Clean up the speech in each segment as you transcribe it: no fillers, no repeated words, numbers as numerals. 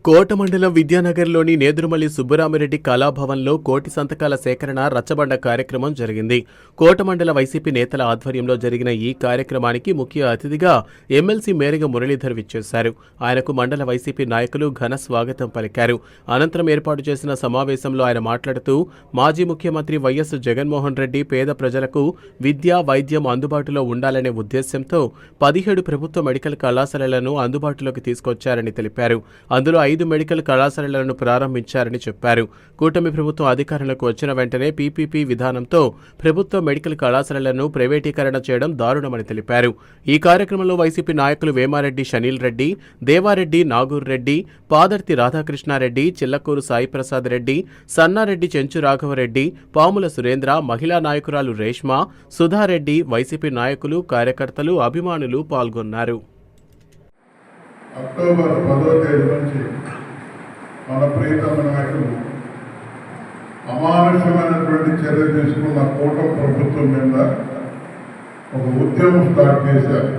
కోట మండలం విద్యానగర్లోని నేదురుమల్లి సుబ్బరామిరెడ్డి కళాభవన్లో కోటి సంతకాల సేకరణ రచ్చబండ కార్యక్రమం జరిగింది. కోట మండల వైసీపీ నేతల ఆధ్వర్యంలో జరిగిన ఈ కార్యక్రమానికి ముఖ్య అతిథిగా ఎమ్మెల్సీ మేరగ మురళీధర్ విచ్చేశారు. ఆయనకు మండల వైసీపీ నాయకులు ఘన స్వాగతం పలికారు. అనంతరం ఏర్పాటు చేసిన సమావేశంలో ఆయన మాట్లాడుతూ మాజీ ముఖ్యమంత్రి వైఎస్ జగన్మోహన్ రెడ్డి పేద ప్రజలకు విద్య, వైద్యం అందుబాటులో ఉండాలనే ఉద్దేశంతో 17 ప్రభుత్వ మెడికల్ కళాశాలలను అందుబాటులోకి తీసుకొచ్చారని తెలిపారు. అందులో 5 మెడికల్ కళాశాలలను ప్రారంభించారని చెప్పారు. కూటమి ప్రభుత్వం అధికారంలోకి వచ్చిన వెంటనే పీపీపీ విధానంతో ప్రభుత్వ మెడికల్ కళాశాలలను ప్రైవేటీకరణ చేయడం దారుణమని తెలిపారు. ఈ కార్యక్రమంలో వైసీపీ నాయకులు వేమారెడ్డి షనీల్ రెడ్డి, దేవారెడ్డి నాగూర్ రెడ్డి, పాదర్తి రాధాకృష్ణారెడ్డి, చిల్లకూరు సాయిప్రసాద్ రెడ్డి, సన్నారెడ్డి చెంచు రాఘవరెడ్డి, పాముల సురేంద్ర, మహిళా నాయకురాలు రేష్మా, సుధారెడ్డి, వైసీపీ నాయకులు, కార్యకర్తలు, అభిమానులు పాల్గొన్నారు. అక్టోబర్ 10వ తేదీ నుంచి మన ప్రియతమ నాయకులు అమానుషమైనటువంటి చర్య తీసుకున్న కూటమి ప్రభుత్వం మీద ఒక ఉద్యమం స్టార్ట్ చేశారు.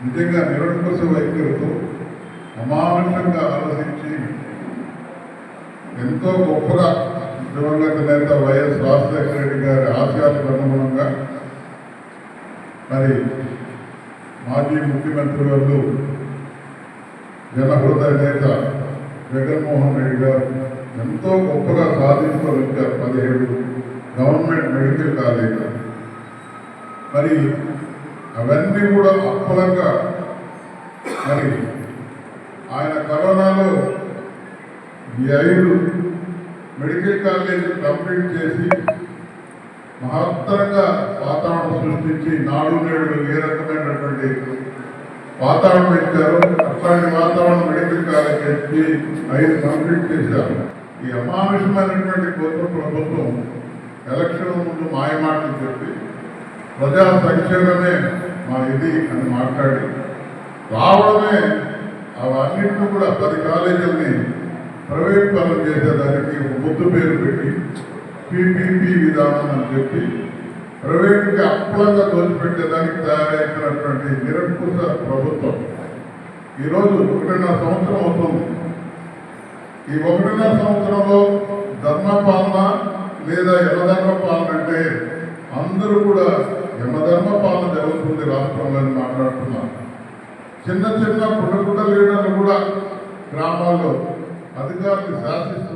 నిజంగా నిరంకుశ వైఖరితో అమానుషంగా ఆలోచించి ఎంతో గొప్పగా దివంగత నేత వైఎస్ రాజశేఖర రెడ్డి గారి ఆశయాలకు అనుగుణంగా మరి మాజీ ముఖ్యమంత్రి గారు జనహృదయ నేత జగన్మోహన్ రెడ్డి గారు ఎంతో గొప్పగా సాధించుకొని వచ్చారు 17 గవర్నమెంట్ మెడికల్ కాలేజీలు. మరి అవన్నీ కూడా అప్పలంగా మరి ఆయన కరోనాలో ఈ 5 మెడికల్ కాలేజీలు కంప్లీట్ చేసి మహత్తరంగా వాతావరణం సృష్టించి నాడు నేడు ఏ రకమైనటువంటి వాతావరణం ఇచ్చారు. అట్లాంటి వాతావరణం మెడికల్ కాలేజీ 5 కంప్లీట్ చేశారు. ఈ అమానుషమైనటువంటి కొత్త ప్రభుత్వం ఎలక్షన్ ముందు మాయమాటలు చెప్పి ప్రజా సంక్షేమమే మా ఇది అని మాట్లాడి రావడమే అవన్నింటినీ కూడా 10 కాలేజీలని ప్రైవేట్ పనులు చేసేదానికి ఒక ముద్దు పేరు పెట్టి పీపీపీ విధానం అని చెప్పి ప్రైవేట్కి అప్పులంగా దోచిపెట్టేదానికి తయారైనటువంటి నిరంకుశ ప్రభుత్వం ఈరోజు 1.5 సంవత్సరం అవుతుంది. ఈ 1.5 సంవత్సరంలో ధర్మపాలన లేదా యమధర్మ పాలన అంటే అందరూ కూడా యమధర్మ పాలన జరుగుతుంది రాష్ట్రంలో అని మాట్లాడుతున్నారు. చిన్న చిన్న పుట్టగుడ్డ లీడర్లు కూడా గ్రామాల్లో అధికారులు శాసిస్తున్నారు.